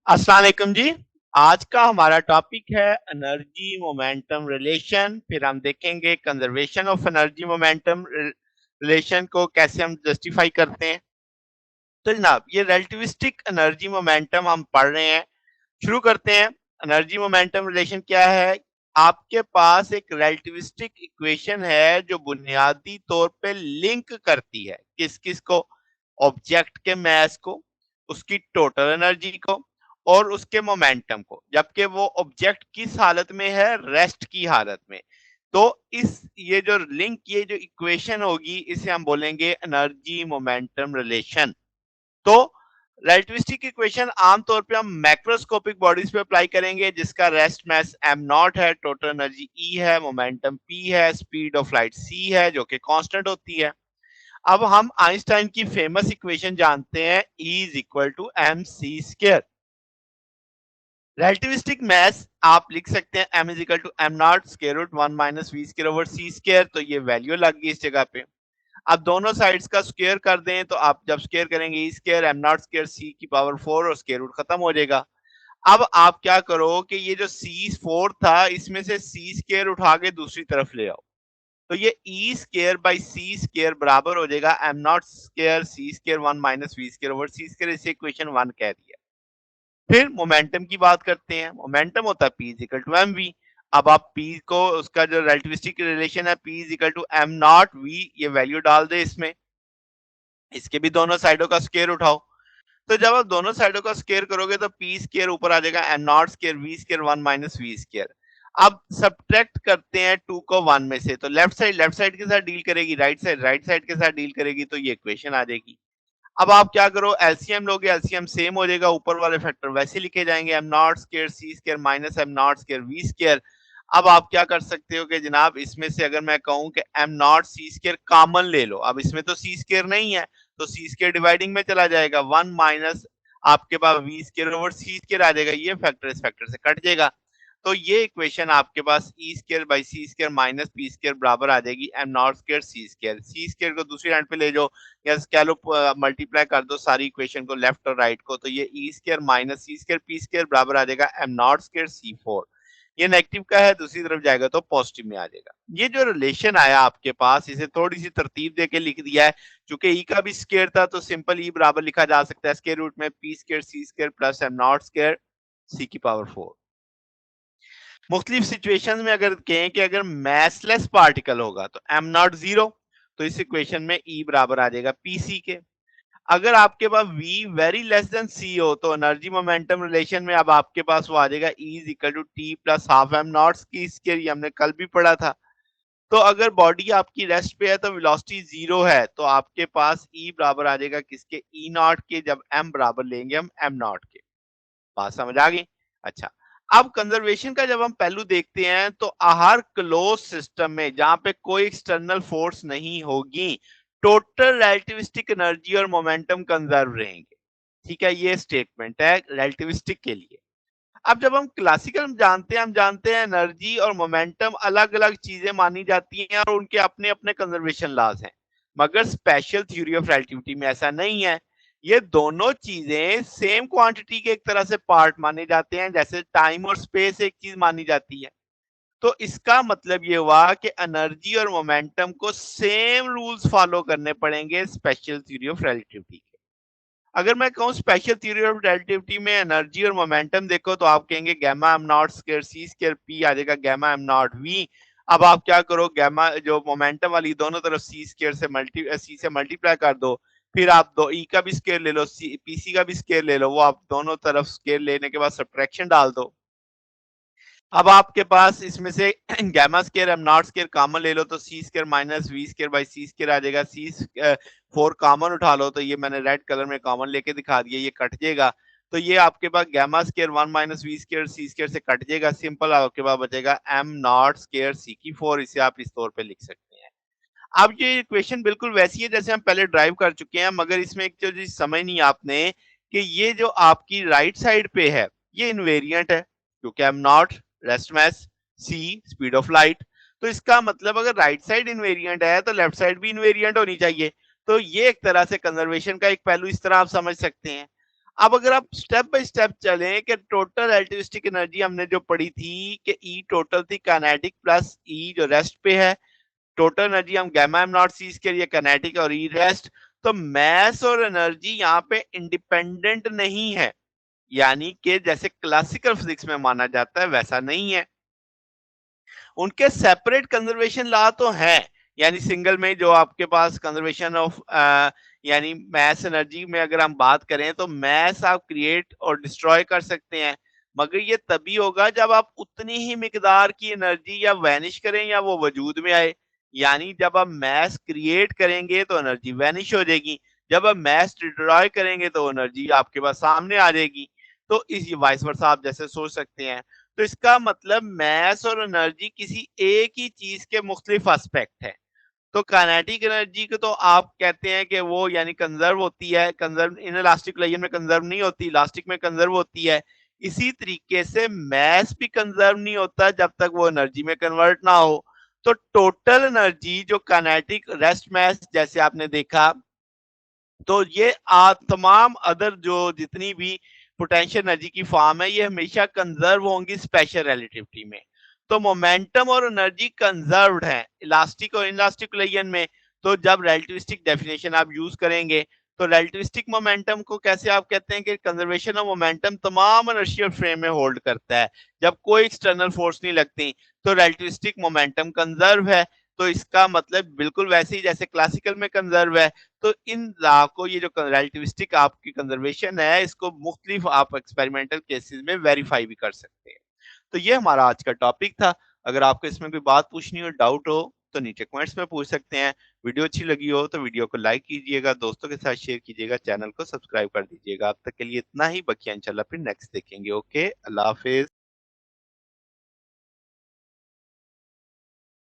अस्सलाम वालेकुम जी। आज का हमारा टॉपिक है एनर्जी मोमेंटम रिलेशन। फिर हम देखेंगे conservation of energy momentum relation को कैसे हम जस्टिफाई करते हैं। तो जनाब ये रिलेटिविस्टिक एनर्जी मोमेंटम हम पढ़ रहे हैं। शुरू करते हैं। एनर्जी मोमेंटम रिलेशन क्या है? आपके पास एक रिलेटिविस्टिक इक्वेशन है जो बुनियादी तौर पे लिंक करती है किस किस को, ऑब्जेक्ट के मास को, उसकी टोटल एनर्जी को और उसके मोमेंटम को, जबकि वो ऑब्जेक्ट किस हालत में है? रेस्ट की हालत में। तो इस ये जो लिंक, ये जो इक्वेशन होगी, इसे हम बोलेंगे एनर्जी मोमेंटम रिलेशन। तो रिलेटिविस्टिक इक्वेशन आमतौर पे हम मैक्रोस्कोपिक बॉडीज पे अप्लाई करेंगे जिसका रेस्ट मास एम नॉट है, टोटल एनर्जी ई है, मोमेंटम पी है, स्पीड ऑफ लाइट सी है जो कि कांस्टेंट होती है। अब हम आइंस्टाइन की फेमस इक्वेशन जानते हैं, E is equal to M C square. Relativistic mass आप लिख सकते हैं m is equal to M not square root 1 minus V square over C square. तो ये वैल्यू लग गई इस जगह पे। आप दोनों साइड्स का स्क्वायर कर दें तो आप जब स्क्वायर करेंगे E square M not square C की पावर 4 और स्क्वायर रूट खत्म हो जाएगा। अब आप क्या करो कि ये जो सी 4 था इसमें से सी स्क्वायर उठा के दूसरी तरफ ले आओ। तो ये E square by C square बराबर हो जाएगा M not square C square 1 minus V square over C square. इसे इक्वेशन 1 कह दिया। फिर मोमेंटम की बात करते हैं। मोमेंटम होता है P is equal to M V. अब आप P को, उसका जो रिलेटिविस्टिक रिलेशन है P is equal to M not V, ये वैल्यू डाल दे इसमें। इसके भी दोनों साइडों का स्क्वायर उठाओ। तो जब आप दोनों साइडों का स्क्वायर करोगे तो पी स्क्वायर ऊपर आ जाएगा M not square V square 1 minus V square. अब सब्ट्रैक्ट करते हैं 2 को 1 में से, तो लेफ्ट साइड के साथ डील करेगी, राइट साइड के साथ डील करेगी, तो ये इक्वेशन आ जाएगी। अब आप क्या करो, एलसीएम लोगे, एलसीएम सेम हो जाएगा, ऊपर वाले फैक्टर वैसे लिखे जाएंगे, M not square C square minus M not square V square. अब आप क्या कर सकते हो कि जनाब इसमें से अगर मैं कहूं कि M not C square common ले लो, अब इसमें तो सी स्क्वायर नहीं है तो सी स्क्वायर डिवाइडिंग में चला जाएगा, 1 माइनस आपके पास V square over C square आ जाएगा, ये फैक्टर इस फैक्टर से कट जाएगा। तो ये इक्वेशन आपके पास E square by C square minus P square बराबर आ जाएगी M not square C square. C square को दूसरी लाइन पे ले जाओ या कह लो मल्टीप्लाई कर दो सारी इक्वेशन को लेफ्ट और राइट को, तो ये ई स्क्वायर माइनस सी स्क्वायर पी स्क्वायर बराबर आ जाएगा एम नॉट स्क्वायर सी 4। ये नेगेटिव का है, दूसरी तरफ जाएगा तो पॉजिटिव में आ जाएगा। ये जो रिलेशन आया आपके पास, इसे थोड़ी सी तरतीब देके लिख दिया है। चूंकि ई का भी स्क्वायर था तो सिंपल ई बराबर लिखा जा सकता है स्क्वायर रूट में P square C square plus M not square C की पावर 4। मुख्तलिफ सिचुएशंस में अगर कहें कि अगर मैसलेस पार्टिकल होगा तो एम नॉट जीरो, तो इस इक्वेशन में ई बराबर आ जाएगा पी सी के। अगर आपके पास V very less than C हो तो एनर्जी मोमेंटम रिलेशन में अब आपके पास वो आ जाएगा E is equal to T plus half M not की स्क्वायर, ये हमने कल भी पढ़ा था। तो अगर बॉडी आपकी रेस्ट पे है तो वेलोसिटी जीरो है, तो आपके पास E बराबर आ जाएगा किसके? E नॉट के, जब M बराबर लेंगे हम M नॉट के। बात समझ आ गई? अच्छा, अब कंजर्वेशन का जब हम पहलू देखते हैं तो हर क्लोज सिस्टम में जहां पे कोई एक्सटर्नल फोर्स नहीं होगी, टोटल रिलेटिविस्टिक एनर्जी और मोमेंटम कंजर्व रहेंगे। ठीक है, ये स्टेटमेंट है रिलेटिविस्टिक के लिए। अब जब हम क्लासिकल जानते हैं, हम जानते हैं एनर्जी और मोमेंटम अलग अलग चीजें मानी जाती हैं और उनके अपने अपने कंजर्वेशन लॉज हैं। मगर स्पेशल थ्योरी ऑफ रिलेटिविटी में ऐसा नहीं है। ये दोनों चीजें सेम क्वांटिटी के एक तरह से पार्ट माने जाते हैं, जैसे टाइम और स्पेस एक चीज मानी जाती है। तो इसका मतलब ये हुआ कि एनर्जी और मोमेंटम को सेम रूल्स फॉलो करने पड़ेंगे स्पेशल थ्योरी ऑफ रिलेटिविटी के। अगर मैं कहूँ स्पेशल थ्योरी ऑफ रिलेटिविटी में एनर्जी और मोमेंटम देखो तो आप कहेंगे gamma M not square C square P आ जाएगा गैमा एम नॉट वी। अब आप क्या करो, गैमा जो मोमेंटम वाली दोनों तरफ सी स्क्वायर से सी से मल्टीप्लाई कर दो, फिर आप दो ई का भी स्क्वायर ले लो, सी पीसी का भी स्क्वायर ले लो, वो आप दोनों तरफ स्क्वायर लेने के बाद सब्ट्रैक्शन डाल दो। अब आपके पास इसमें से gamma square M not square common ले लो तो C square minus V square by C square आ जाएगा। सी 4 कॉमन उठा लो, तो ये मैंने रेड कलर में कॉमन लेके दिखा दिया, ये कट जाएगा। तो ये आपके पास gamma square 1 minus V square C square से कट जाएगा, सिंपल आपके पास बचेगा एम नॉट स्क्वायर सी की 4। इसे आप इस तौर पे लिख सकते हैं। अब ये इक्वेशन बिल्कुल वैसी है जैसे हम पहले ड्राइव कर चुके हैं, मगर इसमें एक चीज समझ नहीं आपने कि ये जो आपकी राइट साइड पे है ये इनवेरिएंट है, क्योंकि M not rest mass C speed of light. तो इसका मतलब अगर राइट साइड इनवेरिएंट है तो लेफ्ट साइड भी इनवेरिएंट होनी चाहिए। तो ये एक तरह से कंजर्वेशन का एक पहलू इस तरह आप समझ सकते हैं। अब अगर आप स्टेप बाय स्टेप चलें कि टोटल रिलेटिविस्टिक एनर्जी हमने जो पढ़ी थी कि ई टोटल थी काइनेटिक प्लस ई जो रेस्ट पे है, टोटल एनर्जी हम gamma M not C square ये काइनेटिक और ई रेस्ट, तो मास और एनर्जी यहाँ पे इंडिपेंडेंट नहीं है, यानी कि जैसे क्लासिकल फिजिक्स में माना जाता है वैसा नहीं है। उनके सेपरेट कंजर्वेशन लॉ तो है, यानी सिंगल में जो आपके पास कंजर्वेशन ऑफ यानी मैस एनर्जी में अगर हम बात करें तो मैस आप क्रिएट और डिस्ट्रॉय कर सकते हैं, मगर ये तभी होगा जब आप उतनी ही मिकदार की एनर्जी या वैनिश करें या वो वजूद में आए। यानी जब आप मैस क्रिएट करेंगे तो एनर्जी वैनिश हो जाएगी, जब आप मैस डिस्ट्रॉय करेंगे तो एनर्जी आपके पास सामने आ जाएगी। तो इस वाइस वर्सा आप जैसे सोच सकते हैं। तो इसका मतलब मैस और एनर्जी किसी एक ही चीज के मुख्तलिफ एस्पेक्ट है। तो काइनेटिक एनर्जी को तो आप कहते हैं कि वो यानी कंजर्व होती है, कंजर्व इन इलास्टिक लाइन में कंजर्व नहीं होती, इलास्टिक में कंजर्व होती है। इसी तरीके से मैस भी कंजर्व नहीं होता जब तक वो एनर्जी में कन्वर्ट ना हो। तो टोटल एनर्जी जो काइनेटिक रेस्ट मैस जैसे आपने देखा, तो ये तमाम अदर जो जितनी भी पोटेंशियल एनर्जी की फॉर्म है ये हमेशा कंजर्व होंगी स्पेशल रिलेटिविटी में। तो मोमेंटम और एनर्जी कंजर्व्ड है इलास्टिक और इनलास्टिक रिलीजन में। तो जब रिलेटिविस्टिक डेफिनेशन आप यूज करेंगे तो रिलेटिविस्टिक मोमेंटम को कैसे आप कहते हैं कि कंजर्वेशन ऑफ मोमेंटम तमाम इनर्शियल फ्रेम में होल्ड करता है, जब कोई एक्सटर्नल फोर्स नहीं लगती तो रिलेटिविस्टिक मोमेंटम कंजर्व है। तो इसका मतलब बिल्कुल वैसे ही जैसे क्लासिकल में कंजर्व है। तो इन लॉ को ये जो रिलेटिविस्टिक आपकी कंजर्वेशन है इसको मुख्तलिफ आप एक्सपेरिमेंटल केसेस में वेरीफाई भी कर सकते हैं। तो ये हमारा आज का टॉपिक था। अगर आपको इसमें कोई बात पूछनी हो, डाउट हो तो नीचे कमेंट्स में पूछ सकते हैं। वीडियो अच्छी लगी हो तो वीडियो को लाइक कीजिएगा, दोस्तों के साथ शेयर कीजिएगा, चैनल को सब्सक्राइब कर दीजिएगा। अब तक के लिए इतना ही, बकिया इंशाल्लाह फिर नेक्स्ट देखेंगे। ओके, अल्लाह हाफिज।